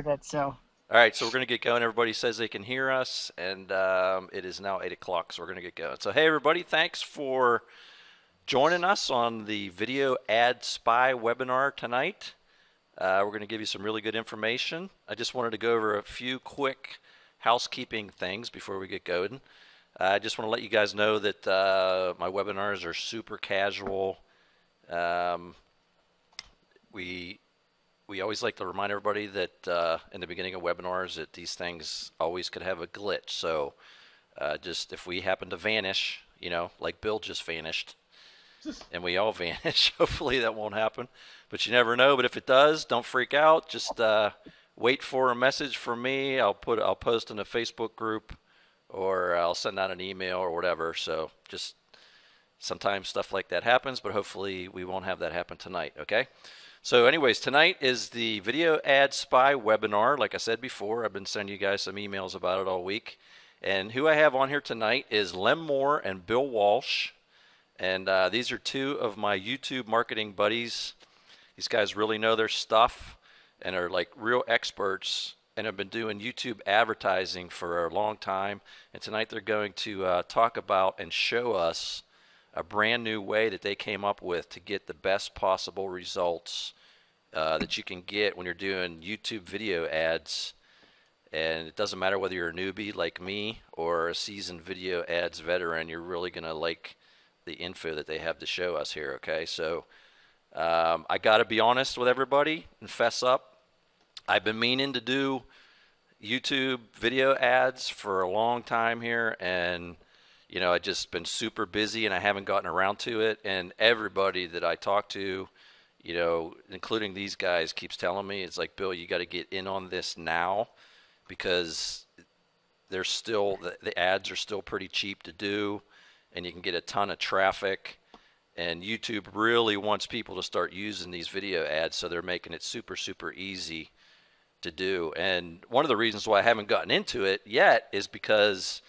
heard it. So. All right, so we're going to get going. Everybody says they can hear us, and it is now 8 o'clock, so we're going to get going. So, hey, everybody, thanks for joining us on the Video Ad Spy webinar tonight. We're going to give you some really good information. I just wanted to go over a few quick housekeeping things before we get going. I just want to let you guys know that my webinars are super casual. We always like to remind everybody that in the beginning of webinars that these things always could have a glitch. So just if we happen to vanish, you know, like Bill just vanished, and we all vanish, hopefully that won't happen. But you never know. But if it does, don't freak out. Just wait for a message from me. I'll post in a Facebook group, or I'll send out an email or whatever. So just sometimes stuff like that happens, but hopefully we won't have that happen tonight. Okay. So anyways, tonight is the Video Ad Spy webinar. Like I said before, I've been sending you guys some emails about it all week. And who I have on here tonight is Lem Moore and Bill Walsh. And these are two of my YouTube marketing buddies. These guys really know their stuff and are like real experts and have been doing YouTube advertising for a long time. And tonight they're going to talk about and show us a brand new way that they came up with to get the best possible results that you can get when you're doing YouTube video ads. And it doesn't matter whether you're a newbie like me or a seasoned video ads veteran, you're really going to like the info that they have to show us here, okay? So I got to be honest with everybody and fess up. I've been meaning to do YouTube video ads for a long time here, and you know, I've just been super busy and I haven't gotten around to it. And everybody that I talk to, you know, including these guys, keeps telling me, it's like, Bill, you got to get in on this now because they're still, the ads are still pretty cheap to do and you can get a ton of traffic. And YouTube really wants people to start using these video ads, so they're making it super, super easy to do. And one of the reasons why I haven't gotten into it yet is because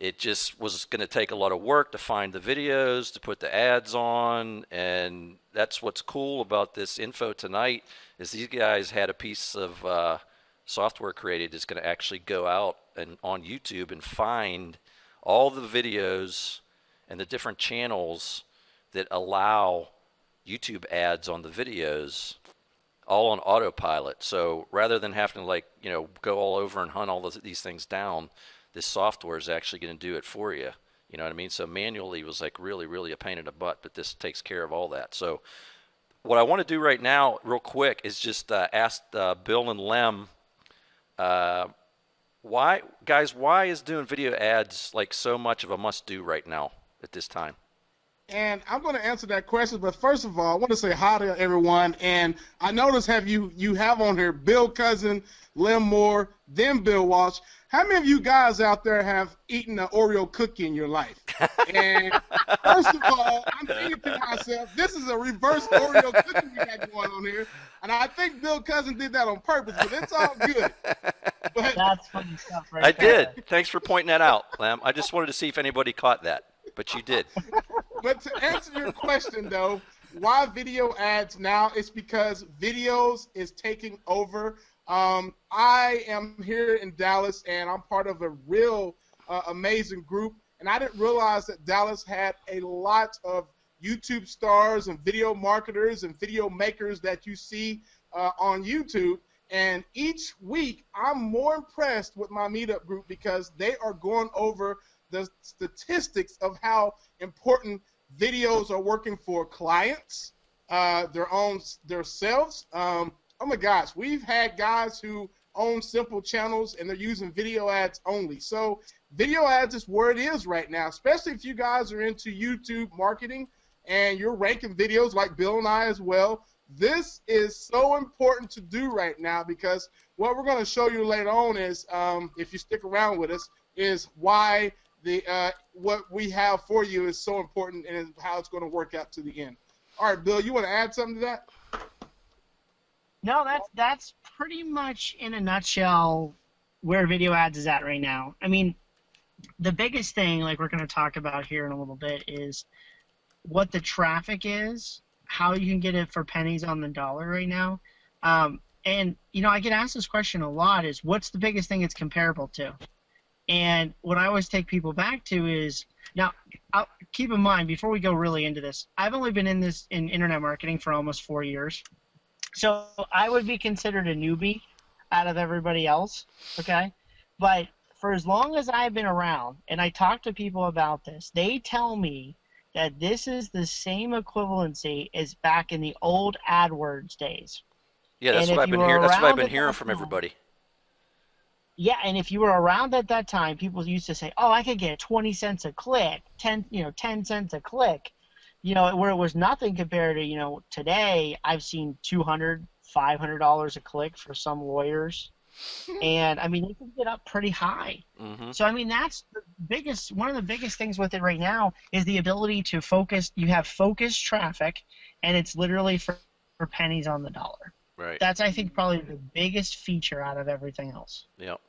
it just was going to take a lot of work to find the videos, to put the ads on, and that's what's cool about this info tonight is these guys had a piece of software created that's going to actually go out and on YouTube and find all the videos and the different channels that allow YouTube ads on the videos all on autopilot. So rather than having to, like, you know, go all over and hunt all these things down, this software is actually going to do it for you. You know what I mean? So manually was like really, really a pain in the butt, but this takes care of all that. So what I want to do right now real quick is just ask Bill and Lem, why is doing video ads like so much of a must-do right now at this time? And I'm going to answer that question, but first of all, I want to say hi to everyone. And I notice you have on here Bill Cousin, Lem Moore, then Bill Walsh. How many of you guys out there have eaten an Oreo cookie in your life? And first of all, I'm thinking to myself, this is a reverse Oreo cookie we got going on here. And I think Bill Cousin did that on purpose, but it's all good. But that's funny stuff right I there. did. Thanks for pointing that out, Lem. I just wanted to see if anybody caught that, but you did. But to answer your question, though, why video ads now? It's because videos is taking over. I am here in Dallas, and I'm part of a real amazing group. And I didn't realize that Dallas had a lot of YouTube stars and video marketers and video makers that you see on YouTube. And each week, I'm more impressed with my meetup group because they are going over the statistics of how important videos are working for clients, themselves. Oh my gosh, we've had guys who own simple channels and they're using video ads only. So video ads is where it is right now, especially if you guys are into YouTube marketing and you're ranking videos like Bill and I as well. This is so important to do right now because what we're going to show you later on is, if you stick around with us, is why what we have for you is so important and how it's going to work out to the end. All right, Bill, you want to add something to that? No, that's pretty much in a nutshell where video ads is at right now. I mean, the biggest thing, like we're going to talk about here in a little bit, is what the traffic is, how you can get it for pennies on the dollar right now. And, you know, I get asked this question a lot is, what's the biggest thing it's comparable to? And what I always take people back to is, now, keep in mind, before we go really into this, I've only been in internet marketing for almost 4 years. So I would be considered a newbie out of everybody else, okay? But for as long as I've been around, and I talk to people about this, they tell me that this is the same equivalency as back in the old AdWords days. Yeah, that's what I've been hearing. That's what I've been hearing from everybody. Yeah, and if you were around at that time, people used to say, "Oh, I could get 20 cents a click, 10 cents a click," where it was nothing compared to, today. I've seen $200, $500 a click for some lawyers, and I mean, it can get up pretty high. Mm-hmm. So I mean, that's one of the biggest things with it right now is the ability to focus. You have focused traffic, and it's literally for pennies on the dollar. Right. That's, I think, probably the biggest feature out of everything else. Yep.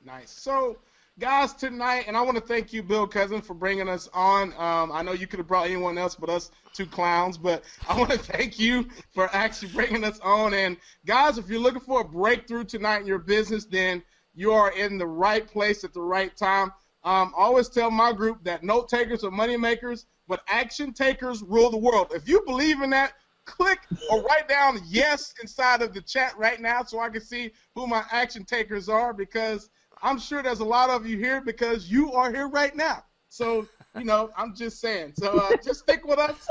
Nice. So, guys, tonight, and I want to thank you, Bill Cousin, for bringing us on. I know you could have brought anyone else but us two clowns, but I want to thank you for actually bringing us on. And, guys, if you're looking for a breakthrough tonight in your business, then you are in the right place at the right time. I always tell my group that note takers are money makers, but action takers rule the world. If you believe in that, click or write down yes inside of the chat right now so I can see who my action takers are, because I'm sure there's a lot of you here because you are here right now. So, I'm just saying. So just stick with us.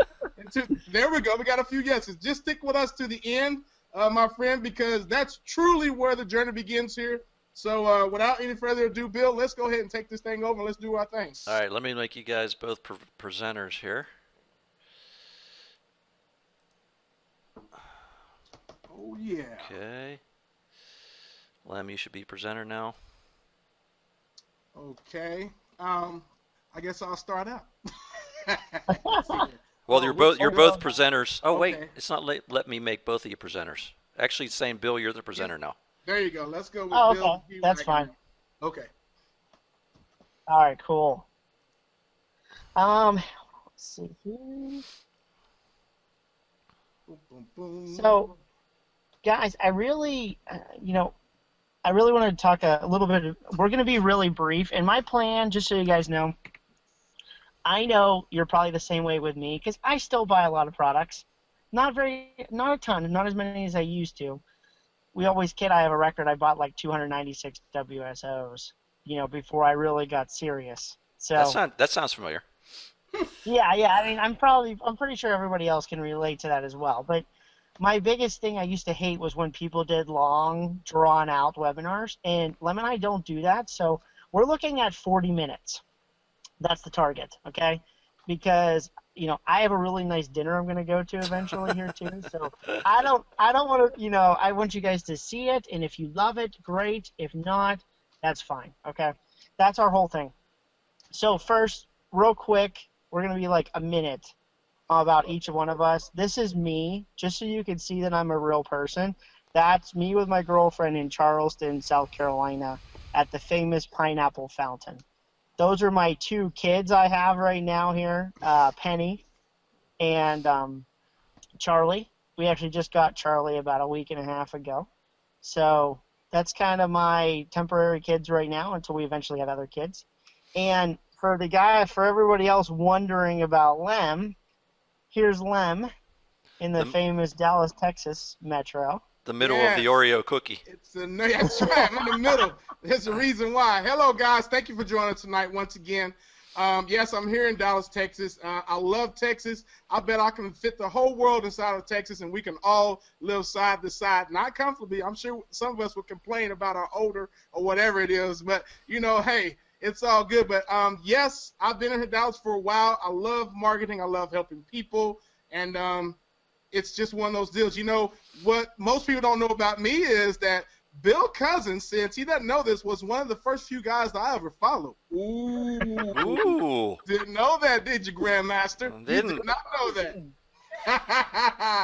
There we go. We got a few yeses. Just stick with us to the end, my friend, because that's truly where the journey begins here. So without any further ado, Bill, let's go ahead and take this thing over and let's do our thing. All right, let me make you guys both presenters here. Oh, yeah. Okay. Lem, you should be presenter now. Okay. I guess I'll start out. Well, you're both presenters. Oh, wait. It's not let me make both of you presenters. Actually, it's saying, Bill, you're the presenter now. There you go. Let's go with Bill. Okay. That's fine. Okay. All right, cool. Let's see here. So, guys, I really wanted to talk a little bit. We're going to be really brief. And my plan, just so you guys know, I know you're probably the same way with me because I still buy a lot of products. Not a ton, not as many as I used to. We always kid I have a record. I bought like 296 WSOs, before I really got serious. So that sounds familiar. Yeah. I mean, I'm pretty sure everybody else can relate to that as well. But my biggest thing I used to hate was when people did long, drawn-out webinars, and Lem and I don't do that. So we're looking at 40 minutes. That's the target, okay? Because I have a really nice dinner I'm going to go to eventually here too. So I don't want to, I want you guys to see it, and if you love it, great. If not, that's fine, okay? That's our whole thing. So first, real quick, we're going to be like a minute about each one of us. This is me, just so you can see that I'm a real person. That's me with my girlfriend in Charleston, South Carolina, at the famous Pineapple Fountain. Those are my two kids I have right now here, Penny and Charlie. We actually just got Charlie about a week and a half ago. So that's kind of my temporary kids right now until we eventually have other kids. And for everybody else wondering about Lem, here's Lem in the famous Dallas, Texas metro. The middle of the Oreo cookie. That's right. I'm in the middle. There's a reason why. Hello, guys. Thank you for joining us tonight once again. Yes, I'm here in Dallas, Texas. I love Texas. I bet I can fit the whole world inside of Texas, and we can all live side to side. Not comfortably. I'm sure some of us would complain about our odor or whatever it is, but, hey, it's all good. But, yes, I've been in Dallas for a while. I love marketing. I love helping people, and it's just one of those deals. What most people don't know about me is that Bill Cousins, since he doesn't know this, was one of the first few guys that I ever followed. Ooh. Didn't know that, did you, Grandmaster? Didn't. You did not know that.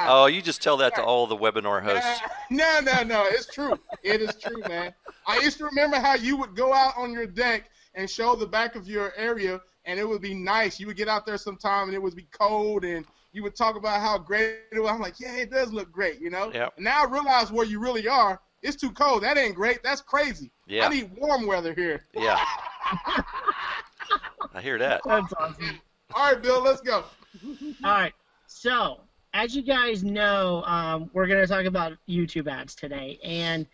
Oh, you just tell that to all the webinar hosts. No. It's true. It is true, man. I used to remember how you would go out on your deck and show the back of your area, and it would be nice. You would get out there sometime, and it would be cold, and you would talk about how great it was. I'm like, yeah, it does look great, you know? Yep. And now I realize where you really are. It's too cold. That ain't great. That's crazy. Yeah. I need warm weather here. Yeah. I hear that. That's awesome. All right, Bill, let's go. All right. So, as you guys know, we're going to talk about YouTube ads today. And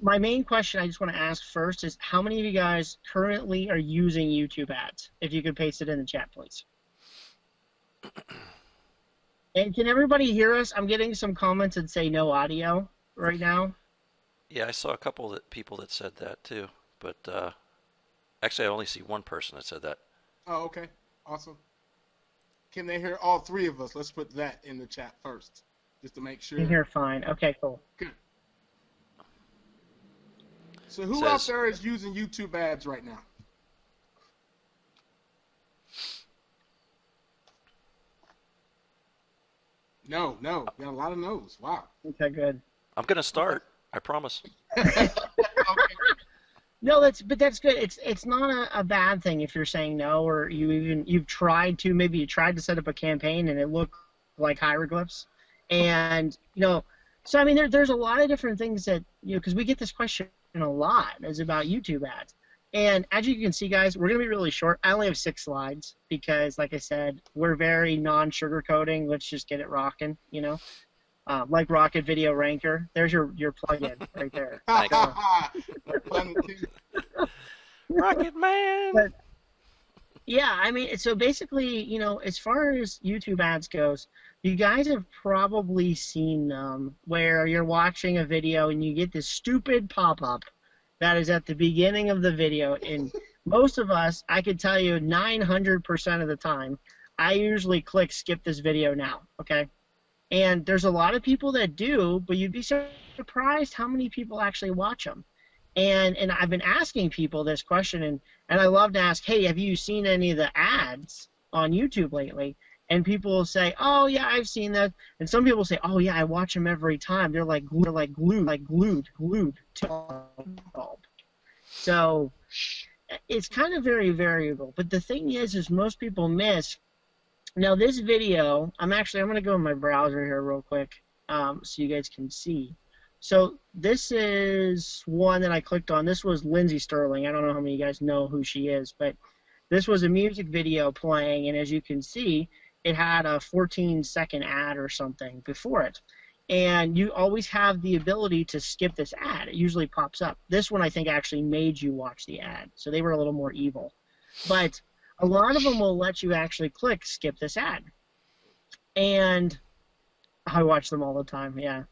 my main question I just want to ask first is how many of you guys currently are using YouTube ads? If you could paste it in the chat, please. And can everybody hear us? I'm getting some comments that say no audio right now. Yeah, I saw a couple of people that said that too, but actually I only see one person that said that. Oh, okay. Awesome. Can they hear all three of us? Let's put that in the chat first, just to make sure. You hear fine. Okay, cool. Good. So who out there is using YouTube ads right now? No. Got a lot of no's. Wow. Okay, good. I'm going to start. I promise. Okay. No, that's good. It's not a bad thing if you're saying no, or you've tried to, maybe you tried to set up a campaign and it looked like hieroglyphs, and so I mean there's a lot of different things that because we get this question a lot is about YouTube ads, and as you can see, guys, we're gonna be really short. I only have 6 slides because, like I said, we're very non-sugarcoating. Let's just get it rocking, like Rocket Video Ranker. There's your plug-in right there. Thanks. Rocket Man. But, yeah, I mean, so basically, as far as YouTube ads goes, you guys have probably seen them where you're watching a video and you get this stupid pop-up that is at the beginning of the video. And most of us, I could tell you 900% of the time, I usually click skip this video now, okay? And there's a lot of people that do, but you'd be surprised how many people actually watch them. And I've been asking people this question, and I love to ask, hey, have you seen any of the ads on YouTube lately? And people will say, oh, yeah, I've seen that. And some people say, oh, yeah, I watch them every time. They're like glued to the bulb. So it's kind of very variable. But the thing is most people miss. Now, this video, I'm going to go in my browser here real quick so you guys can see. So this is one that I clicked on. This was Lindsay Sterling. I don't know how many of you guys know who she is, but this was a music video playing, and as you can see, it had a 14-second ad or something before it. And you always have the ability to skip this ad. It usually pops up. This one, I think, actually made you watch the ad, so they were a little more evil. But a lot of them will let you actually click skip this ad. And I watch them all the time, yeah.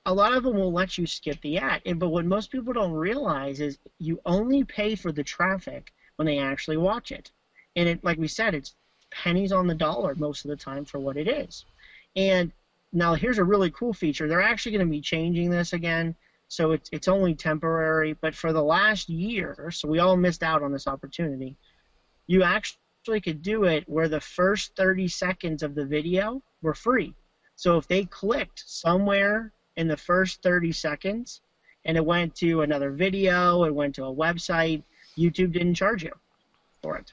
A lot of them will let you skip the ad, but what most people don't realize is you only pay for the traffic when they actually watch it. And it, like we said, it's pennies on the dollar most of the time for what it is. And now here's a really cool feature. They're actually going to be changing this again, so it's only temporary. But for the last year, so we all missed out on this opportunity, you actually could do it where the first 30 seconds of the video were free. So if they clicked somewhere in the first 30 seconds and it went to another video, it went to a website, YouTube didn't charge you for it.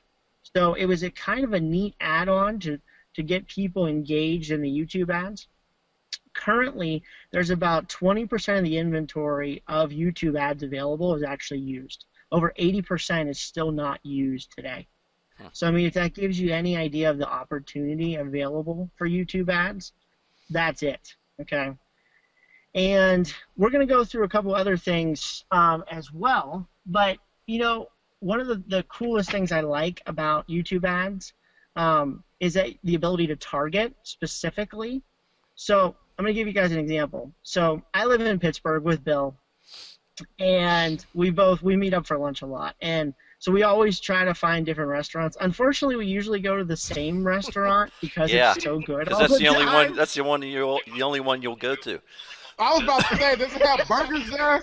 So it was a kind of a neat add-on to get people engaged in the YouTube ads. Currently, there's about 20% of the inventory of YouTube ads available is actually used. Over 80% is still not used today. So, I mean, if that gives you any idea of the opportunity available for YouTube ads, that's it, okay? And we're going to go through a couple other things as well. But, one of the coolest things I like about YouTube ads is that the ability to target specifically. So I'm going to give you guys an example. So I live in Pittsburgh with Bill, and we meet up for lunch a lot. And so we always try to find different restaurants. Unfortunately, we usually go to the same restaurant because it's so good. Because that's the only one. That's the only one you'll go to. I was about to say, does it have burgers there?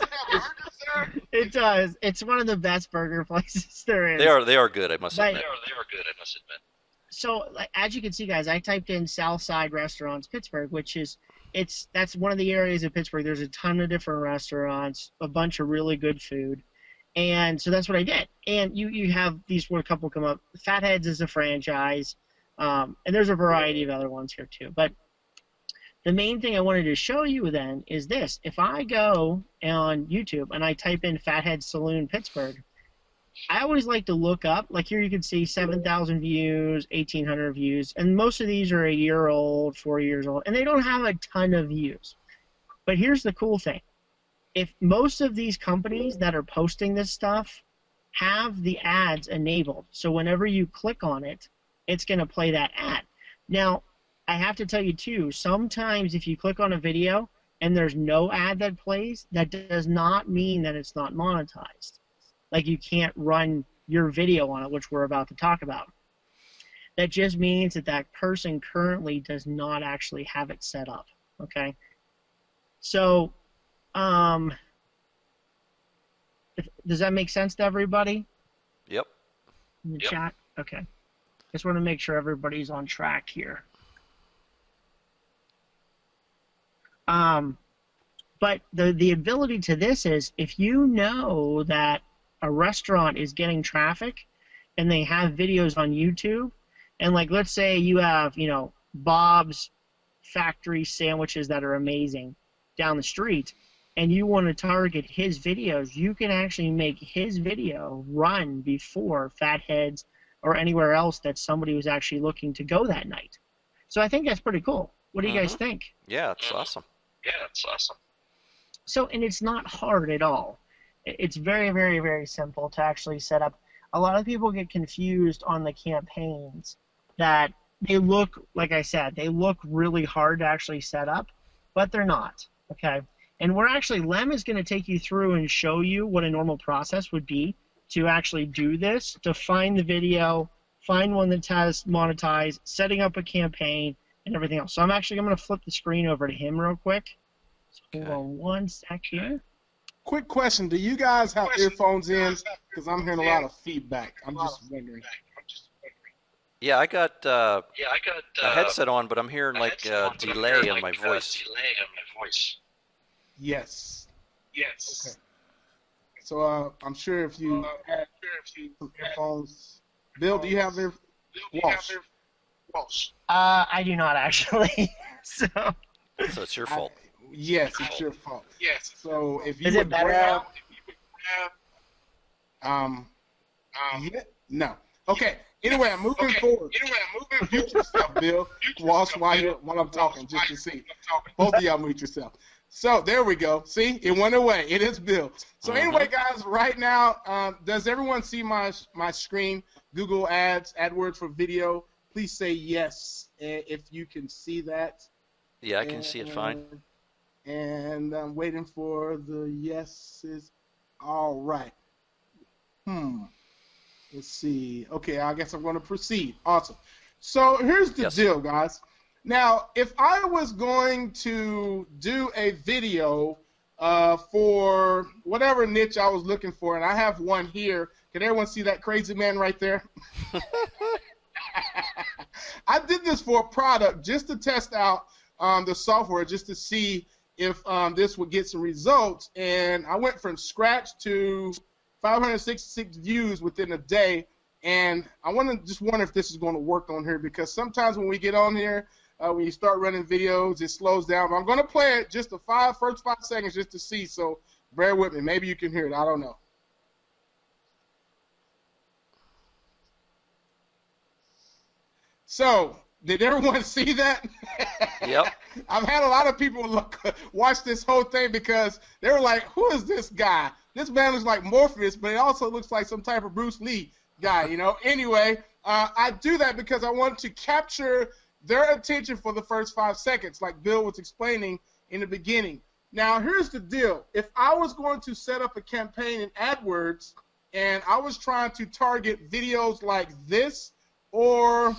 It does. It's one of the best burger places there is. They are good, I must admit. They are good, I must admit. So, as you can see, guys, I typed in Southside Restaurants Pittsburgh, which is that's one of the areas of Pittsburgh. There's a ton of different restaurants, a bunch of really good food, and so that's what I did. And you have these one couple come up. Fatheads is a franchise. And there's a variety of other ones here too. But the main thing I wanted to show you then is this. If I go on YouTube and I type in Fathead Saloon Pittsburgh, I always like to look up, like here you can see 7,000 views, 1,800 views, and most of these are a year old, 4 years old, and they don't have a ton of views. But here's the cool thing. If most of these companies that are posting this stuff have the ads enabled, so whenever you click on it, it's going to play that ad. Now, I have to tell you too, sometimes if you click on a video and there's no ad that plays, that does not mean that it's not monetized. Like you can't run your video on it, which we're about to talk about. That just means that that person currently does not actually have it set up, okay? So, does that make sense to everybody? Yep. In the chat? Okay. Just want to make sure everybody's on track here. But the ability to this is if you know that a restaurant is getting traffic and they have videos on YouTube, and like let's say you have, you know, Bob's Factory sandwiches that are amazing down the street, and you want to target his videos, you can actually make his video run before Fatheads or anywhere else that somebody was actually looking to go that night. So I think that's pretty cool. What do you guys think? Yeah, it's awesome. Yeah, it's awesome. So, and it's not hard at all. It's very, very, very simple to actually set up. A lot of people get confused on the campaigns that they look, like I said, they look really hard to actually set up, but they're not, okay? And we're actually, Lem is going to take you through and show you what a normal process would be to actually do this, to find the video, find one that has monetized, setting up a campaign, and everything else. So I'm going to flip the screen over to him real quick. So hold on one sec here. Quick question: do you guys have earphones in? Because I'm hearing a lot of feedback. I'm just wondering. Yeah, I got a headset on, but I'm hearing like a delay in my voice. Yes. Yes. Okay. So I'm sure if you have earphones, Bill, do you have Walsh? I do not actually. So it's your fault. Yes, it's your fault. Yes. So if you is it better now? Yeah, no. Okay. Anyway, I'm moving forward. Mute yourself, Bill. Walsh, while I'm talking, just to see. Both of y'all mute yourself. So there we go. See, it went away. It is Bill. So anyway, guys, right now, does everyone see my screen? Google Ads, AdWords for video. Please say yes if you can see that. Yeah, I can see it fine. And I'm waiting for the yeses. All right. Let's see. Okay, I guess I'm going to proceed. Awesome. So here's the deal, guys. Now, if I was going to do a video for whatever niche I was looking for, and I have one here. Can everyone see that crazy man right there? I did this for a product just to test out the software, just to see if this would get some results. And I went from scratch to 566 views within a day. And I just wonder if this is going to work on here, because sometimes when we get on here, when you start running videos, it slows down. But I'm going to play it just the first 5 seconds just to see. So bear with me. Maybe you can hear it. I don't know. So, did everyone see that? Yep. I've had a lot of people watch this whole thing because they were like, who is this guy? This man looks like Morpheus, but it also looks like some type of Bruce Lee guy, you know? Anyway, I do that because I want to capture their attention for the first 5 seconds, like Bill was explaining in the beginning. Now, here's the deal. If I was going to set up a campaign in AdWords and I was trying to target videos like this, or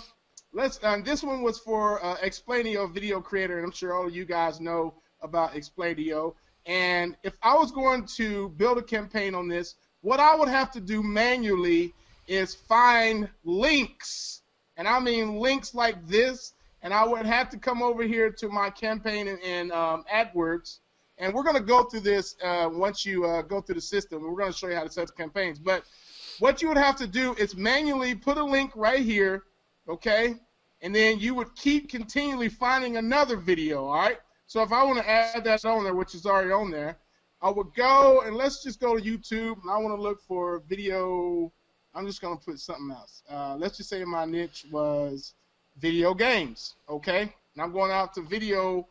this one was for Explainio Video Creator, and I'm sure all of you guys know about Explainio. And if I was going to build a campaign on this, what I would have to do manually is find links, and I mean links like this, and I would have to come over here to my campaign in AdWords, and we're going to go through this once you go through the system. We're going to show you how to set up campaigns. But what you would have to do is manually put a link right here, okay? and then you would keep continually finding another video, all right? So if I want to add that on there, which is already on there, I would go, and let's just go to YouTube, and I want to look for video. I'm just going to put something else. Let's just say my niche was video games, okay? And I'm going out to video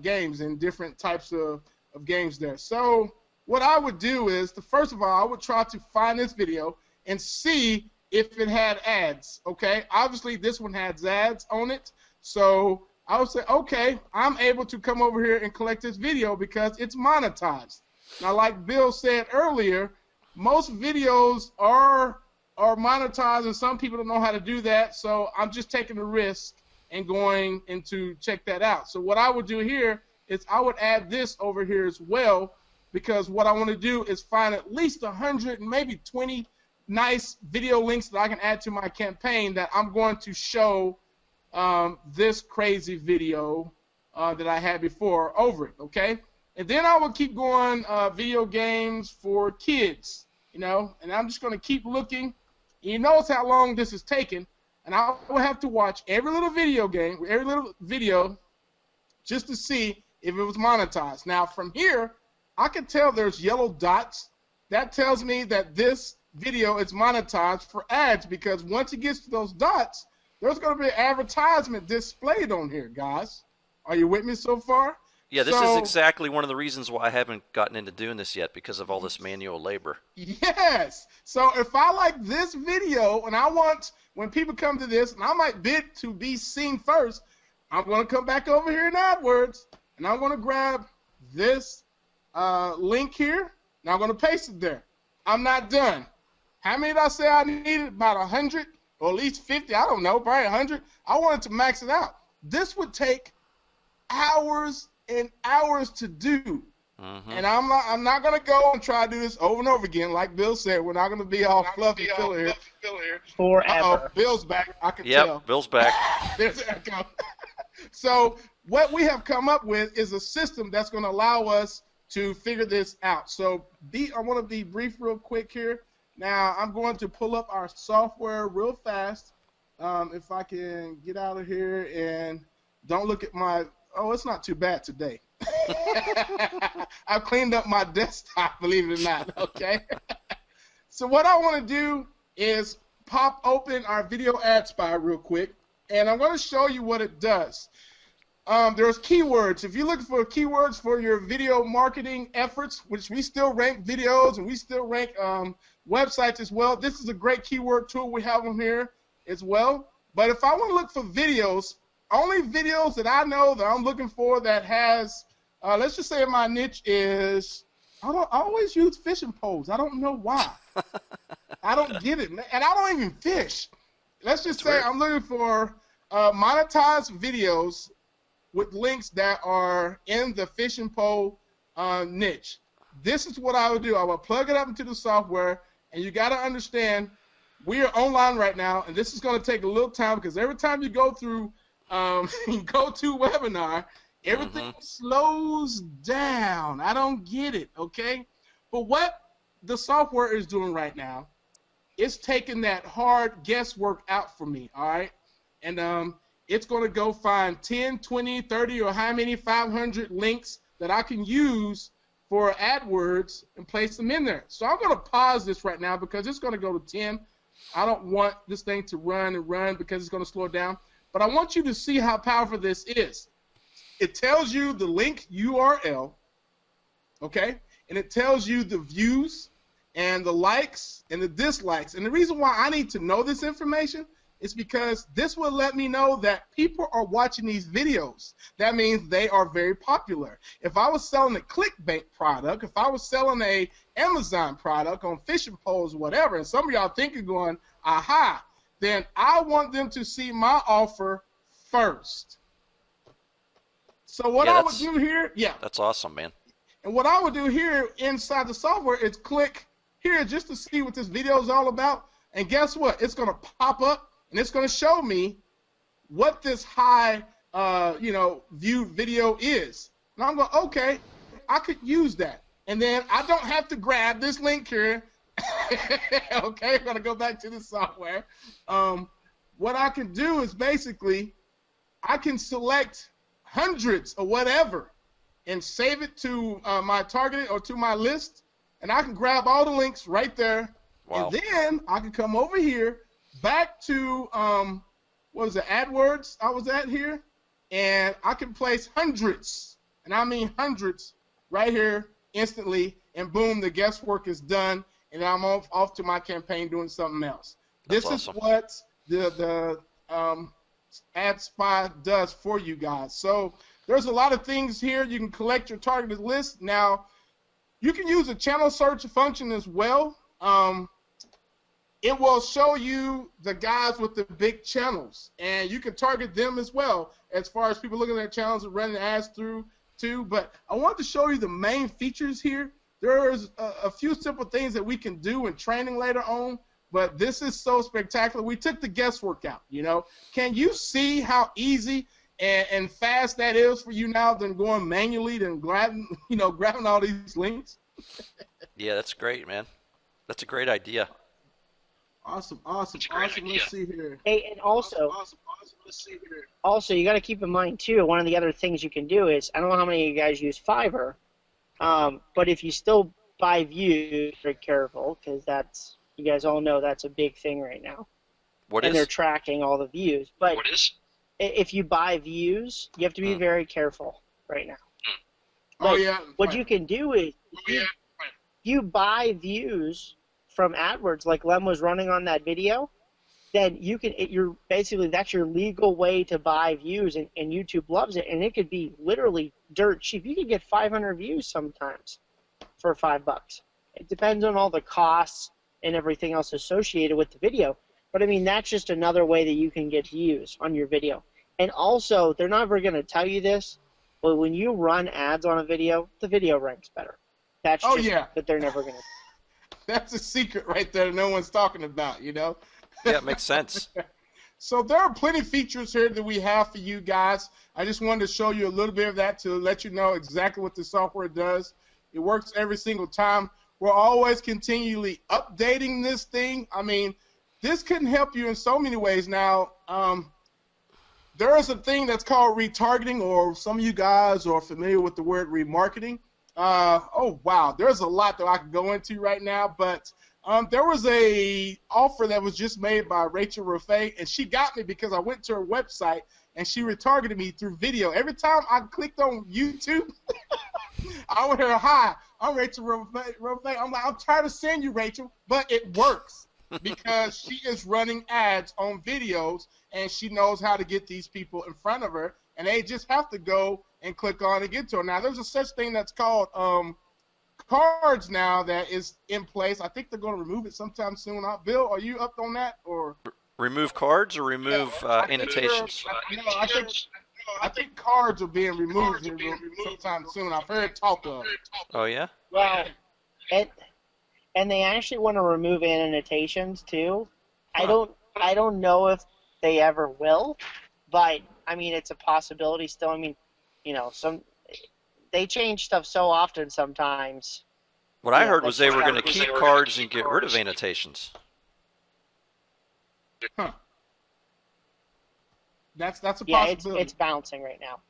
games and different types of games there. So what I would do is, first of all, I would try to find this video and see if it had ads, okay? Obviously, this one has ads on it, so I would say, okay, I'm able to come over here and collect this video because it's monetized. Now, like Bill said earlier, most videos are monetized, and some people don't know how to do that, so I'm just taking the risk and going in to check that out. So what I would do here is I would add this over here as well, because what I want to do is find at least 100 and maybe 20 nice video links that I can add to my campaign that I'm going to show this crazy video that I had before over it, okay? And then I will keep going video games for kids, you know, and I'm just going to keep looking. You notice how long this is taking, and I will have to watch every little video game, every little video, just to see if it was monetized. Now, from here, I can tell there's yellow dots. That tells me that this video is monetized for ads, because once it gets to those dots, there's going to be an advertisement displayed on here, guys. Are you with me so far? Yeah, this is exactly one of the reasons why I haven't gotten into doing this yet, because of all this manual labor. Yes. So if I like this video and I want, when people come to this, and I might bid to be seen first, I'm going to come back over here in AdWords, and I'm going to grab this link here, and I'm going to paste it there. I'm not done. How many did I say I needed? About 100 or at least 50? I don't know, probably 100. I wanted to max it out. This would take hours and hours to do. And I'm not going to go and try to do this over and over again. Like Bill said, we're not going to be all fluffy filler here. Forever. Bill's back. I can tell. Yep, Bill's back. There we go. So what we have come up with is a system that's going to allow us to figure this out. So I want to be brief real quick here. Now I'm going to pull up our software real fast. If I can get out of here and don't look at my, oh, it's not too bad today. I've cleaned up my desktop, believe it or not, okay? So what I want to do is pop open our video ad spy real quick, and I'm going to show you what it does. There's keywords. If you're looking for keywords for your video marketing efforts, which we still rank videos and we still rank websites as well, this is a great keyword tool we have on here as well. But if I want to look for videos, only videos that I know that I'm looking for that has, let's just say my niche is, I always use fishing poles. I don't know why. I don't get it, and I don't even fish. Let's just say I'm looking for monetized videos with links that are in the fishing pole niche. This is what I would do. I would plug it up into the software, and you got to understand, we are online right now, and this is going to take a little time, because every time you go through GoToWebinar, everything slows down. I don't get it, okay? But what the software is doing right now, it's taking that hard guesswork out for me, all right? And it's going to go find 10, 20, 30, or how many 500 links that I can use for AdWords and place them in there. So I'm going to pause this right now because it's going to go to 10. I don't want this thing to run and run because it's going to slow it down. But I want you to see how powerful this is. It tells you the link URL, okay? And it tells you the views and the likes and the dislikes. And the reason why I need to know this information is because this will let me know that people are watching these videos. That means they are very popular. If I was selling a clickbait product, if I was selling a Amazon product on fishing poles or whatever, and some of y'all thinking going, aha, then I want them to see my offer first. So what I would do here, that's awesome, man. And what I would do here inside the software is click here just to see what this video is all about. And guess what? It's going to pop up and it's going to show me what this high, viewed video is. And I'm going, okay, I could use that. And then I don't have to grab this link here. Okay, I'm going to go back to the software. what I can do is basically I can select hundreds or whatever and save it to my targeted or to my list, and I can grab all the links right there. Wow. And then I can come over here back to what was it, AdWords I was at here, and I can place hundreds, and I mean hundreds, right here instantly, and boom, the guesswork is done, and I'm off to my campaign doing something else. That's this awesome. is what the Ad Spy does for you guys. So there's a lot of things here. You can collect your targeted list. Now, you can use a channel search function as well. It will show you the guys with the big channels, and you can target them as well as far as people looking at their channels and running ads through too. But I wanted to show you the main features here. There's a few simple things that we can do in training later on, but this is so spectacular. We took the guesswork out, you know. Can you see how easy and fast that is for you now than going manually than grabbing all these links? Yeah, that's great, man. That's a great idea. Awesome. Let's see here. Hey, and also, Let's see here. also you got to keep in mind too. One of the other things you can do is, I don't know how many of you guys use Fiverr, but if you still buy views, be careful, because that's, you guys all know that's a big thing right now. And they're tracking all the views. But What is? if you buy views, you have to be very careful right now. Oh Like, yeah. what you can do is, you buy views from AdWords, like Lem was running on that video, then you can, you're basically, that's your legal way to buy views, and YouTube loves it, and it could be literally dirt cheap. You can get 500 views sometimes for $5. It depends on all the costs and everything else associated with the video. But I mean, that's just another way that you can get views on your video. And also, they're never going to tell you this, but when you run ads on a video, the video ranks better. That's just that they're never going to. That's a secret right there that no one's talking about, you know? Yeah, it makes sense. So there are plenty of features here that we have for you guys. I just wanted to show you a little bit of that to let you know exactly what the software does. It works every single time. We're always continually updating this thing. I mean, this can help you in so many ways. Now, there is a thing that's called retargeting, or some of you guys are familiar with the word remarketing. Oh, wow, there's a lot that I could go into right now, but there was a offer that was just made by Rachel Ruffey, and she got me because I went to her website, and she retargeted me through video. Every time I clicked on YouTube, I would hear, "Hi, I'm Rachel Ruffey." I'm like, "I'm trying to send you, Rachel," but it works because she is running ads on videos, and she knows how to get these people in front of her, and they just have to go and click on and get to her. Now, there's a such thing that's called cards now that is in place. I think they're going to remove it sometime soon. Bill, are you up on that? Or Remove cards or remove annotations? I think cards are being removed here sometime soon. I've heard talk of. Oh, yeah? Well, and they actually want to remove annotations too. Huh. I don't know if they ever will, but I mean, it's a possibility still. I mean, you know, they change stuff so often sometimes. What I heard was they were going to keep cards and get rid of annotations. Huh. That's a Yeah, possibility. it's bouncing right now.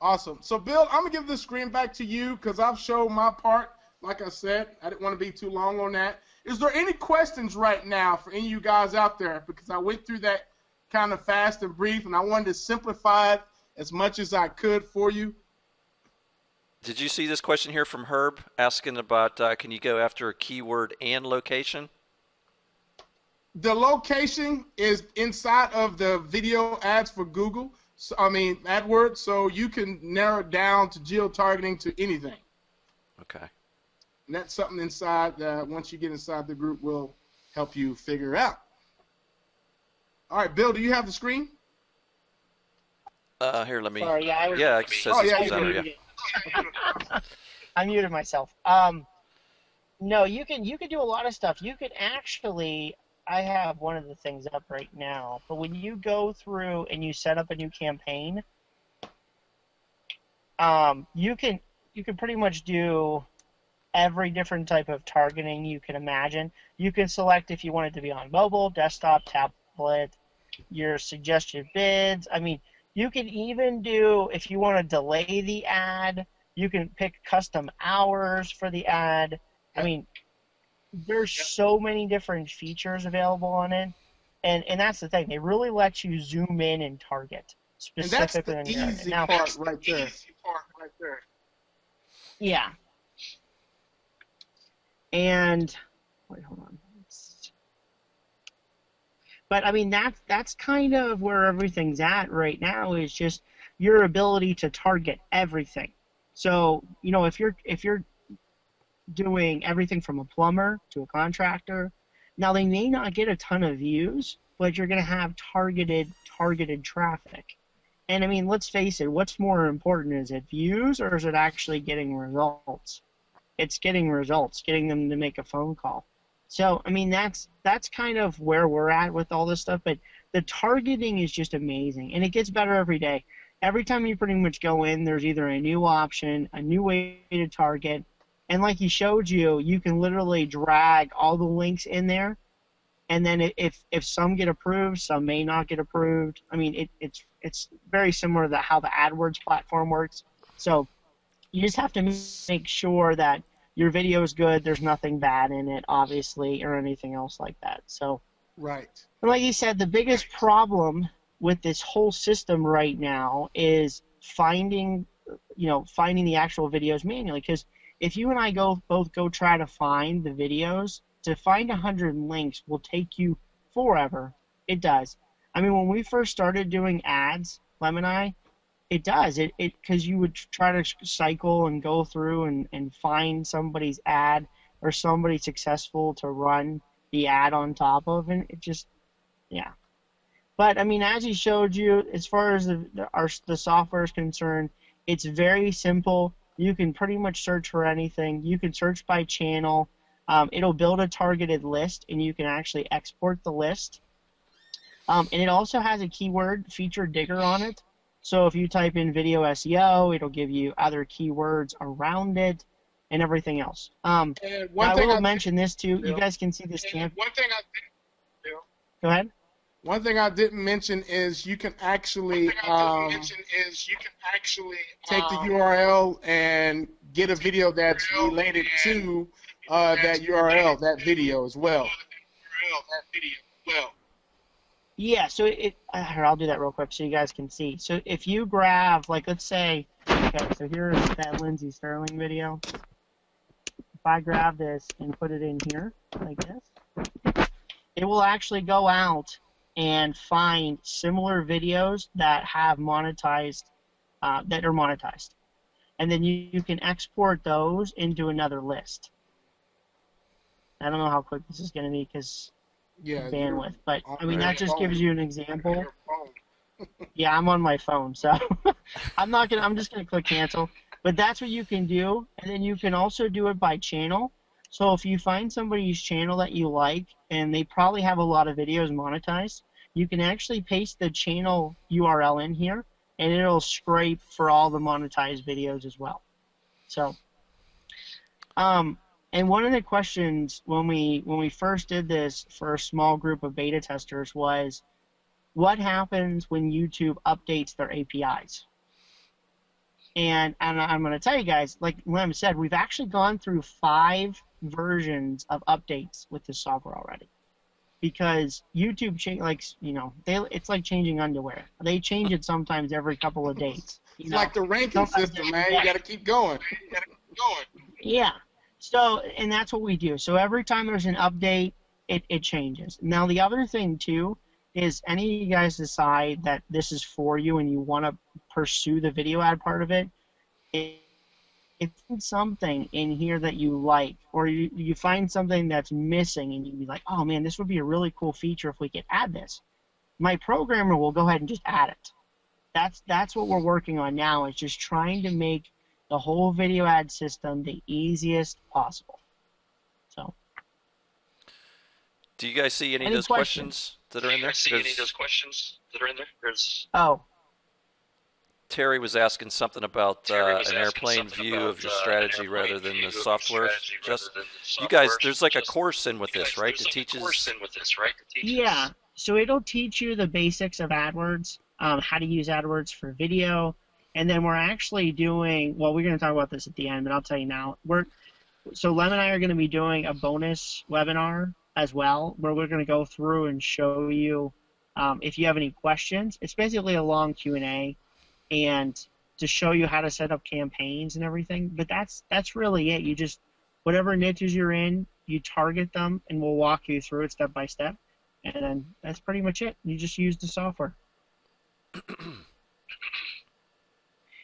Awesome. So, Bill, I'm going to give this screen back to you because I've shown my part. Like I said, I didn't want to be too long on that. Is there any questions right now for any of you guys out there? Because I went through that kind of fast and brief, and I wanted to simplify it as much as I could for you. Did you see this question here from Herb asking about can you go after a keyword and location? The location is inside of the video ads for Google. So, I mean, AdWords, so you can narrow it down to geo-targeting to anything. Okay. And that's something inside that once you get inside the group will help you figure out. All right, Bill, do you have the screen? Here, let me. Sorry, Yeah, it says it's presenter, yeah. I muted myself. No, you can do a lot of stuff. You can actually, I have one of the things up right now, but when you go through and you set up a new campaign, you can pretty much do every different type of targeting you can imagine. You can select if you want it to be on mobile, desktop, tablet, your suggested bids. I mean, you can even do, if you want to delay the ad, you can pick custom hours for the ad. I mean, there's so many different features available on it. And that's the thing. They really let you zoom in and target specifically. And that's the easy part right there. Yeah. And wait, hold on. But I mean, that's kind of where everything's at right now, is just your ability to target everything. So, you know, if you're doing everything from a plumber to a contractor, now they may not get a ton of views, but you're going to have targeted traffic. And I mean, let's face it, what's more important? Is it views, or is it actually getting results? It's getting results, getting them to make a phone call. So, I mean, that's kind of where we're at with all this stuff, but the targeting is just amazing, and it gets better every day. Every time you pretty much go in, there's either a new option, a new way to target, and like he showed you, you can literally drag all the links in there, and then if some get approved, some may not get approved. I mean, it's very similar to how the AdWords platform works. So you just have to make sure that your video is good, there's nothing bad in it, obviously, or anything else like that. So, right. And like you said, the biggest problem with this whole system right now is finding the actual videos manually, because if you and I both go try to find the videos, to find 100 links will take you forever. It does. I mean, when we first started doing ads, Lem and I, it does. Because you would try to cycle and go through and find somebody's ad or somebody successful to run the ad on top of, and it just, yeah. But, I mean, as he showed you, as far as the software is concerned, it's very simple. You can pretty much search for anything. You can search by channel. It'll build a targeted list, and you can actually export the list. And it also has a keyword feature digger on it. So if you type in video SEO, it'll give you other keywords around it and everything else. I will mention this too. You guys can see this camp. One thing I didn't do. Go ahead. One thing I didn't mention is you can actually take the URL and get a video that's related to that URL, that video as well. Yeah, so here, I'll do that real quick so you guys can see. So if you grab, like, let's say, okay, so here's that Lindsey Sterling video. If I grab this and put it in here, like this, it will actually go out and find similar videos that have monetized, that are monetized. And then you can export those into another list. I don't know how quick this is going to be because bandwidth, but I mean, that just gives you an example. Yeah, I'm on my phone, so I'm just gonna click cancel. But that's what you can do, and then you can also do it by channel. So if you find somebody's channel that you like, and they probably have a lot of videos monetized, you can actually paste the channel URL in here, and it'll scrape for all the monetized videos as well. So, and one of the questions when we first did this for a small group of beta testers was, what happens when YouTube updates their APIs? And I'm going to tell you guys, like Lem said, we've actually gone through 5 versions of updates with this software already. Because YouTube, it's like changing underwear. They change it sometimes every couple of days. It's like the ranking system, man. You got to keep going. Yeah. So, and that's what we do. So every time there's an update, it changes. Now, the other thing, too, is any of you guys decide that this is for you and you want to pursue the video ad part of it, if it's something in here that you like, or you find something that's missing and you be like, oh, man, this would be a really cool feature if we could add this, my programmer will go ahead and just add it. That's what we're working on now, is just trying to make the whole video ad system the easiest possible. So, do you guys see any of those questions that are in there? Oh, Terry was asking something about an airplane view of your strategy rather than the software. Just you guys, there's like a course in with this, right? That teaches. Yeah, so it'll teach you the basics of AdWords, how to use AdWords for video, and then we're actually doing. Well, we're going to talk about this at the end, but I'll tell you now. So Lem and I are going to be doing a bonus webinar as well, where we're going to go through and show you if you have any questions. It's basically a long Q&A, and to show you how to set up campaigns and everything. But that's really it. You just whatever niches you're in, you target them, and we'll walk you through it step by step. And then that's pretty much it. You just use the software.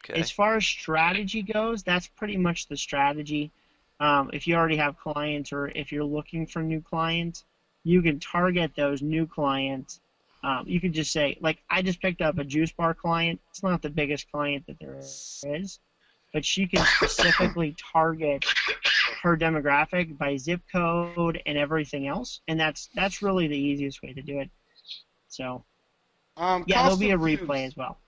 Okay. As far as strategy goes, that's pretty much the strategy. If you already have clients or if you're looking for new clients, you can target those new clients. You can just say, like, I just picked up a juice bar client. It's not the biggest client that there is, but she can specifically target her demographic by zip code and everything else, and that's really the easiest way to do it. So, yeah, there'll be a replay as well.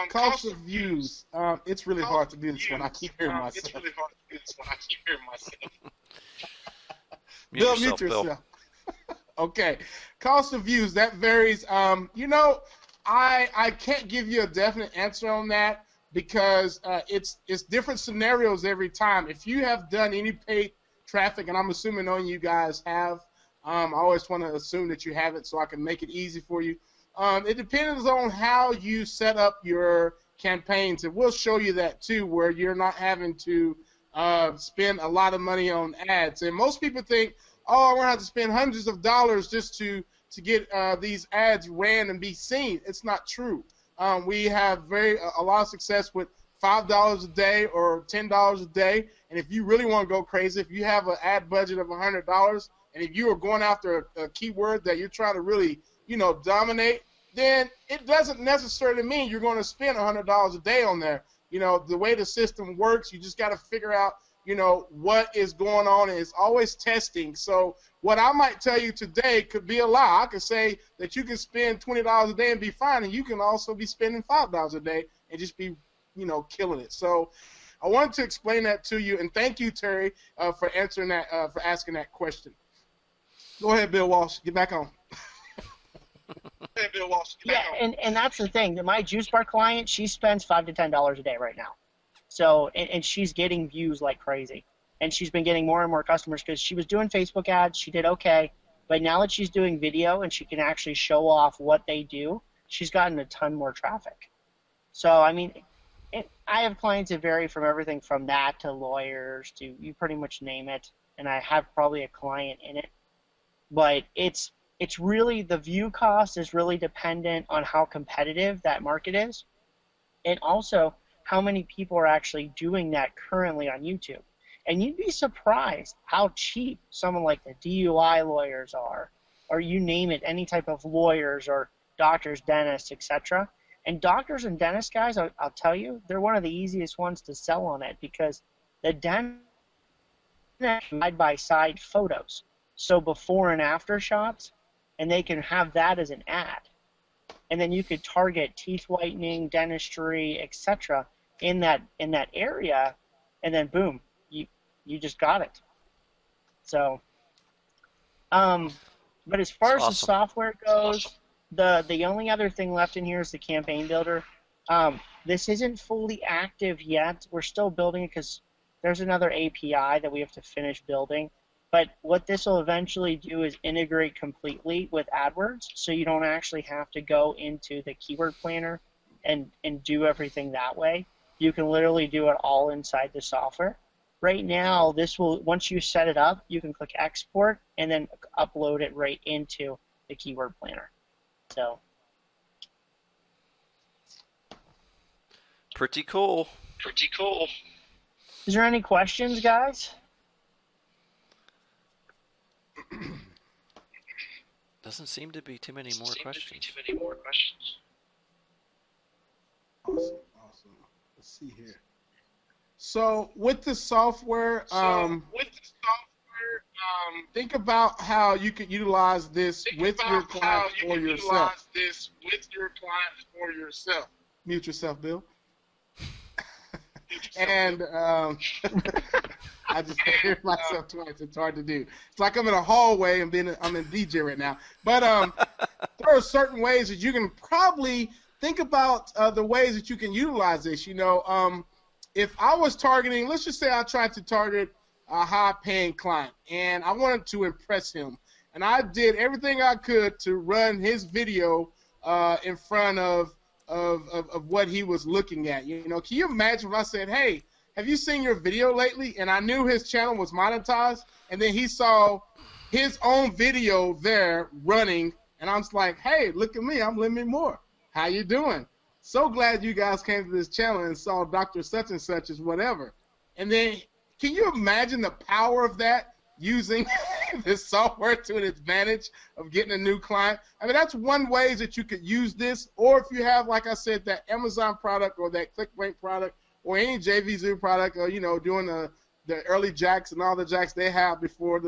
Cost of views. It's really hard to do this one. I keep hearing myself. Bill, mute yourself. Okay. Cost of views, that varies. You know, I can't give you a definite answer on that because it's different scenarios every time. If you have done any paid traffic, and I'm assuming on you guys have, I always want to assume that you haven't so I can make it easy for you. It depends on how you set up your campaigns, and we'll show you that too, where you're not having to spend a lot of money on ads. And most people think, oh, we're going to have to spend hundreds of dollars just to get these ads ran and be seen. It's not true. We have a lot of success with $5 a day or $10 a day. And if you really want to go crazy, if you have an ad budget of $100, and if you are going after a keyword that you're trying to really, dominate, then it doesn't necessarily mean you're going to spend $100 a day on there. The way the system works, you just got to figure out, what is going on, and it's always testing. So what I might tell you today could be a lie. I could say that you can spend $20 a day and be fine, and you can also be spending $5 a day and just be, killing it. So I wanted to explain that to you, and thank you, Terry, for answering that, for asking that question. Go ahead, Bill Walsh. Get back on. Yeah, and that's the thing. My juice bar client, she spends $5 to $10 a day right now. So, and she's getting views like crazy. And she's been getting more and more customers because she was doing Facebook ads. She did okay. But now that she's doing video and she can actually show off what they do, she's gotten a ton more traffic. So, I mean, I have clients that vary from everything from that to lawyers to you pretty much name it. And I have probably a client in it. But it's really, the view cost is really dependent on how competitive that market is, and also how many people are actually doing that currently on YouTube. And you'd be surprised how cheap someone like the DUI lawyers are, or you name it, any type of lawyers or doctors, dentists, etc. And doctors and dentists, guys, I'll tell you, they're one of the easiest ones to sell on it because the dentist side-by-side photos, so before and after shots, and they can have that as an ad. And then you could target teeth whitening, dentistry, etc. in that area, and then boom, you just got it. So, but as far as the software goes, the only other thing left in here is the campaign builder. This isn't fully active yet. We're still building it because there's another API that we have to finish building. But what this will eventually do is integrate completely with AdWords, so you don't actually have to go into the keyword planner and do everything that way. You can literally do it all inside the software. Right now, this will, once you set it up, you can click export and then upload it right into the keyword planner. So, pretty cool. Pretty cool. Is there any questions, guys? Doesn't seem to be too many more questions. Awesome. Let's see here. So with the software, think about how you could utilize this with your clients or yourself. Mute yourself, Bill. And I just hear myself twice. It's hard to do. It's like I'm in a hallway and I'm in DJ right now. But there are certain ways that you can probably think about the ways that you can utilize this. You know, if I was targeting, let's just say I tried to target a high-paying client, and I wanted to impress him. And I did everything I could to run his video in front of what he was looking at. You know, can you imagine if I said, hey, have you seen your video lately? And I knew his channel was monetized, and then he saw his own video there running, and I'm just like, hey, look at me, I'm living more. How you doing? So glad you guys came to this channel and saw Dr. Such and Such as whatever. And then, can you imagine the power of that, using this software to an advantage of getting a new client? I mean, that's one way that you could use this. Or if you have, like I said, that Amazon product or that ClickBank product or any JVZoo product, or, you know, doing the early jacks and all the jacks they have before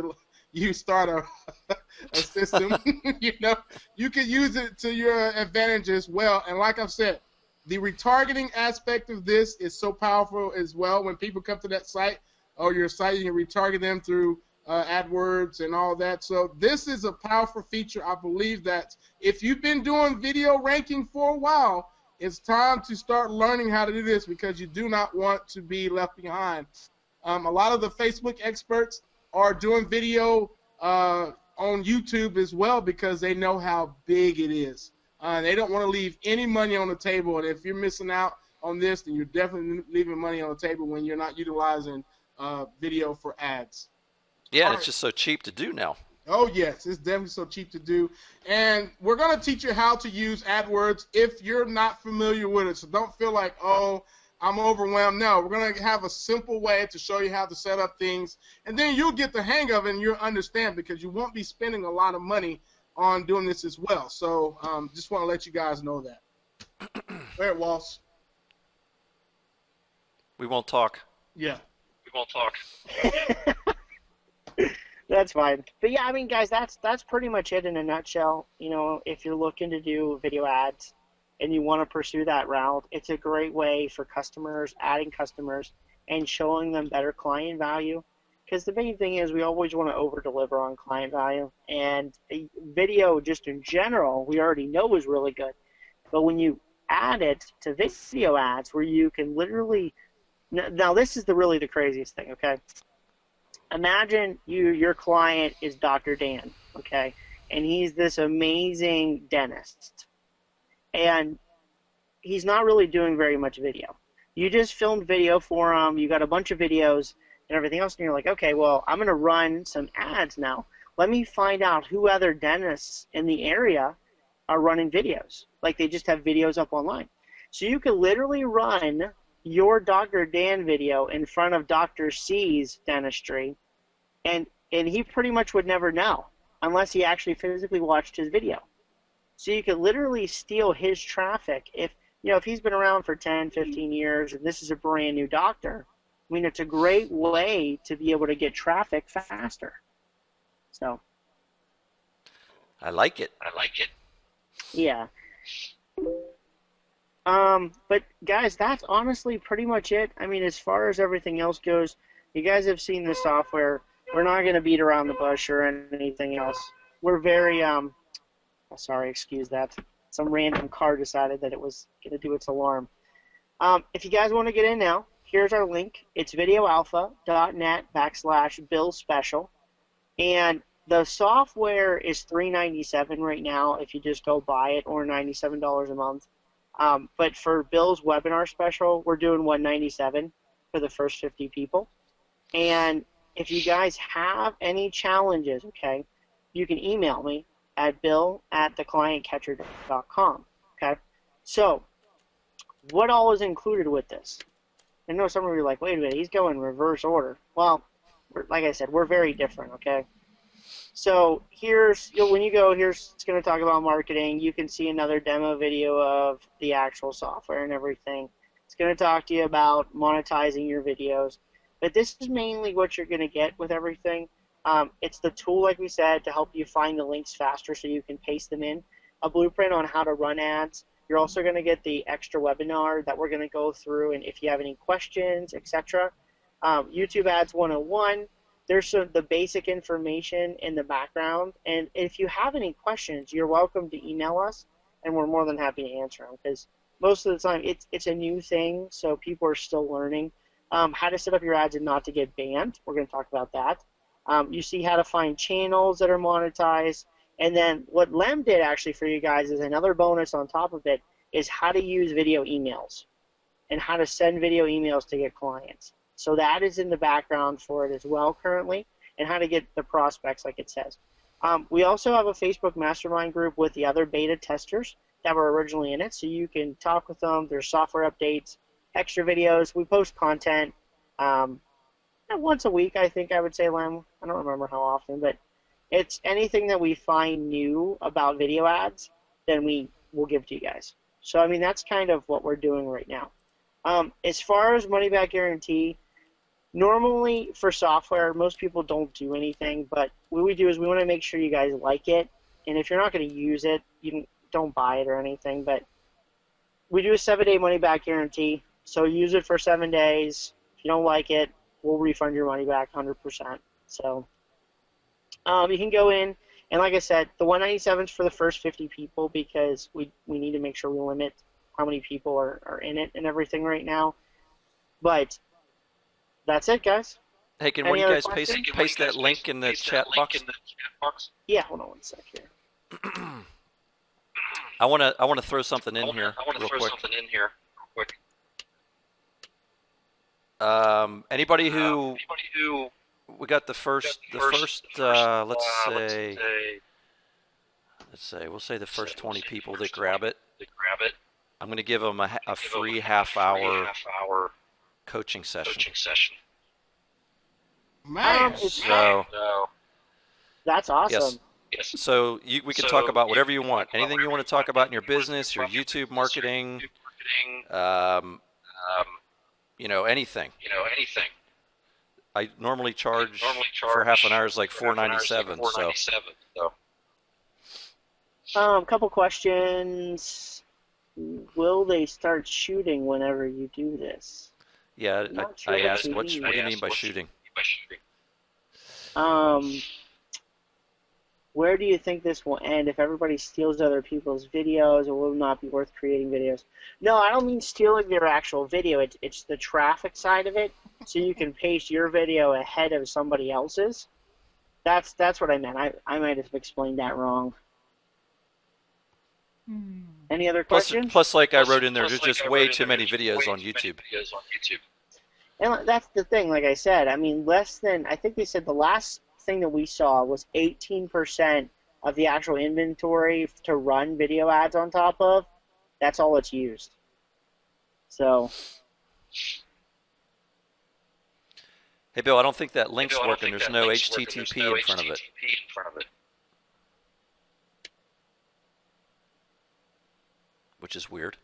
you start a system, you know, you can use it to your advantage as well. And like I've said, the retargeting aspect of this is so powerful as well. When people come to that site or your site, you can retarget them through AdWords and all that. So this is a powerful feature. I believe that if you've been doing video ranking for a while, it's time to start learning how to do this, because you do not want to be left behind. A lot of the Facebook experts are doing video on YouTube as well, because they know how big it is. They don't want to leave any money on the table, and if you're missing out on this, then you're definitely leaving money on the table when you're not utilizing video for ads. Yeah, and it's just so cheap to do now. Oh, yes, it's definitely so cheap to do. And we're going to teach you how to use AdWords if you're not familiar with it. So don't feel like, oh, I'm overwhelmed. No, we're going to have a simple way to show you how to set up things. And then you'll get the hang of it and you'll understand, because you won't be spending a lot of money on doing this as well. So just want to let you guys know that. Go ahead, Walsh. We won't talk. Yeah. We won't talk. That's fine. But yeah, I mean, guys, that's pretty much it in a nutshell. You know, if you're looking to do video ads and you want to pursue that route, it's a great way for customers, adding customers, and showing them better client value. Because the main thing is we always want to over-deliver on client value. And video, just in general, we already know is really good. But when you add it to video ads, where you can literally... Now, this is really the craziest thing, okay? Imagine your client is Dr. Dan, okay? And he's this amazing dentist. And he's not really doing very much video. You just filmed video for him, you got a bunch of videos and everything else, and you're like, okay, well, I'm going to run some ads now. Let me find out who other dentists in the area are running videos. Like, they just have videos up online. So you could literally run your Dr. Dan video in front of Dr. C's dentistry, and he pretty much would never know unless he actually physically watched his video. So you could literally steal his traffic. If he's been around for 10, 15 years and this is a brand new doctor, I mean, it's a great way to be able to get traffic faster. So I like it. Yeah. But guys, that's honestly pretty much it. I mean, as far as everything else goes, you guys have seen the software. We're not going to beat around the bush or anything else. We're very, sorry, excuse that. Some random car decided that it was going to do its alarm. If you guys want to get in now, here's our link. It's videoalpha.net/Bill Special. And the software is $397 right now if you just go buy it, or $97 a month. But for Bill's webinar special, we're doing $197 for the first 50 people. And if you guys have any challenges, okay, you can email me at bill@theclientcatcher.com. Okay? So, what all is included with this? I know some of you are like, wait a minute, he's going reverse order. Well, like I said, we're very different, okay? So when you go, it's going to talk about marketing. You can see another demo video of the actual software and everything. It's going to talk to you about monetizing your videos. But this is mainly what you're going to get with everything. It's the tool, like we said, to help you find the links faster so you can paste them in. A blueprint on how to run ads. You're also going to get the extra webinar that we're going to go through, and if you have any questions, etc. YouTube Ads 101, there's the basic information in the background, and if you have any questions, you're welcome to email us, and we're more than happy to answer them, because most of the time it's a new thing, so people are still learning how to set up your ads and not to get banned. We're going to talk about that. You see how to find channels that are monetized, and then what Lem did actually for you guys is another bonus on top of it is how to use video emails and how to send video emails to get clients. So that is in the background for it as well currently, and how to get the prospects like it says. We also have a Facebook Mastermind group with the other beta testers that were originally in it, so you can talk with them. There's software updates, extra videos. We post content once a week, I think I would say, Lem. I don't remember how often, but it's anything that we find new about video ads, then we will give to you guys. So, I mean, that's kind of what we're doing right now. As far as money back guarantee, normally for software, most people don't do anything, but what we do is we want to make sure you guys like it, and if you're not going to use it, you don't buy it or anything, but we do a 7-day money back guarantee, so use it for 7 days. If you don't like it, we'll refund your money back 100%. So you can go in, and like I said, the 197 is for the first 50 people because we need to make sure we limit how many people are in it and everything right now. But that's it, guys. Hey, can one of you guys paste that link in the chat box? Yeah, hold on one sec here. I want to throw something in here real quick. Anybody who we got the first let's say we'll say the first 20 people that grab it. I'm going to give them a free half-hour coaching session. Man, so that's awesome. Yes. So we can talk about whatever you want. Anything you want to talk about in your business, your YouTube marketing, anything. I normally charge for half an hour is like $4.97. So. A couple questions. Will they start shooting whenever you do this? Yeah, I asked, what do you mean by shooting? Where do you think this will end? If everybody steals other people's videos, it will not be worth creating videos. No, I don't mean stealing their actual video. It's the traffic side of it, so you can paste your video ahead of somebody else's. That's what I meant. I might have explained that wrong. Any other questions? Plus, like I wrote in there, there's just way too many videos on YouTube. And that's the thing, like I said. I mean, I think they said the last thing that we saw was 18% of the actual inventory to run video ads on top of. That's all it's used. So. Hey, Bill, I don't think that link's working. There's no HTTP in front of it. Which is weird.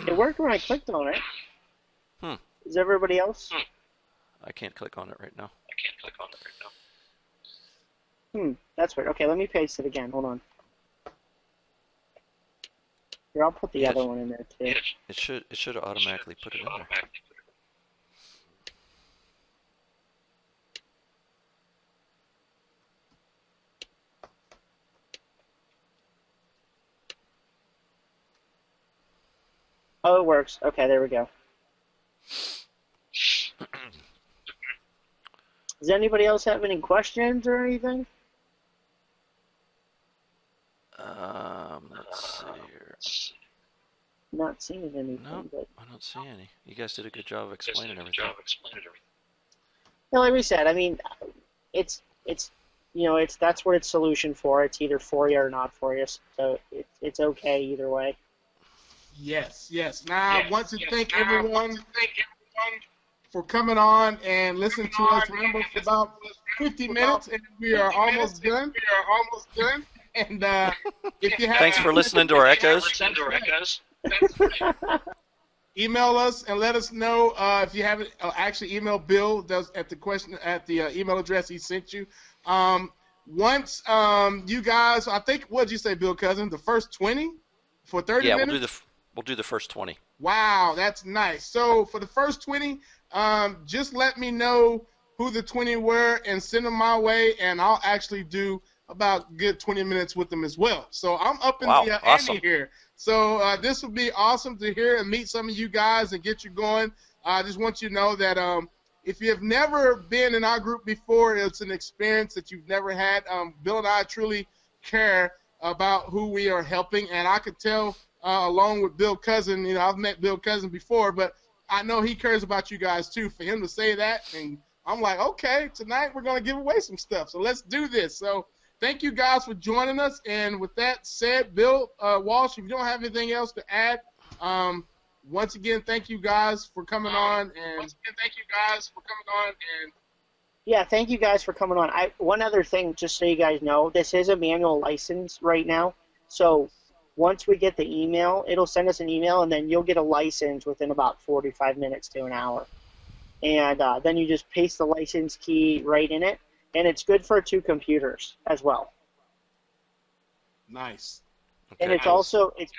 It worked when I clicked on it. Is everybody else? I can't click on it right now. That's weird. Okay, let me paste it again. Hold on. Here, I'll put the other one in there too. It should automatically put it in there. Oh, it works. Okay, there we go. Does anybody else have any questions or anything? Let's see here. Not seeing anything. No, but... I don't see any. You guys did a good job of explaining everything. Yeah, like we said, I mean, it's that's what it's solution for. It's either for you or not for you. So it's okay either way. Yes. Now, I want to thank everyone for coming on and listening to us ramble for about 50 minutes, and we are almost done. And if you have thanks for listening to our echoes. Email us and let us know if you haven't. Actually, email Bill at the email address he sent you. once you guys, I think, what did you say, Bill Cousin? The first 20 for 30 minutes? Yeah, we'll do the first 20. Wow, that's nice. So for the first 20, just let me know who the 20 were and send them my way, and I'll actually do about a good 20 minutes with them as well. So I'm up in the awesome. ante here. So this would be awesome to hear and meet some of you guys and get you going. I just want you to know that if you have never been in our group before, it's an experience that you've never had. Bill and I truly care about who we are helping, and I could tell along with Bill Cousin, you know, I've met Bill Cousin before, but I know he cares about you guys too. For him to say that, and I'm like, okay, tonight we're going to give away some stuff, so let's do this. So thank you guys for joining us, and with that said, Bill Walsh, if you don't have anything else to add, once again, thank you guys for coming on. Yeah, thank you guys for coming on. One other thing, just so you guys know, this is a manual license right now. So once we get the email, it'll send us an email, and then you'll get a license within about 45 minutes to an hour. And then you just paste the license key right in it, and it's good for 2 computers as well. Nice. Okay. And it's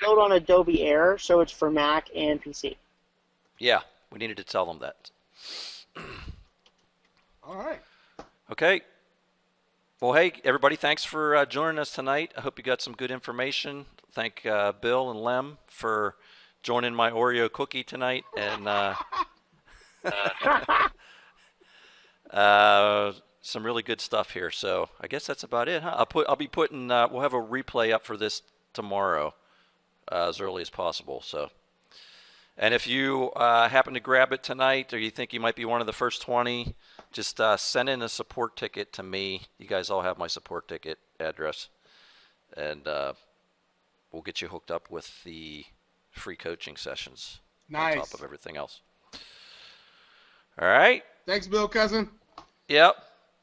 built on Adobe Air, so it's for Mac and PC. Yeah, we needed to tell them that. All right. Okay. Well, hey, everybody, thanks for joining us tonight. I hope you got some good information. Thank Bill and Lem for joining my Oreo cookie tonight. And some really good stuff here. So I guess that's about it, huh? I'll be putting, we'll have a replay up for this tomorrow as early as possible. So, and if you happen to grab it tonight, or you think you might be one of the first 20, just send in a support ticket to me. You guys all have my support ticket address, and we'll get you hooked up with the free coaching sessions. Nice. On top of everything else. All right. Thanks, Bill Cousin. Yep.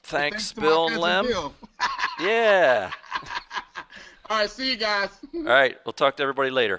Thanks Bill and Lem. Bill. Yeah. All right, see you guys. All right, we'll talk to everybody later.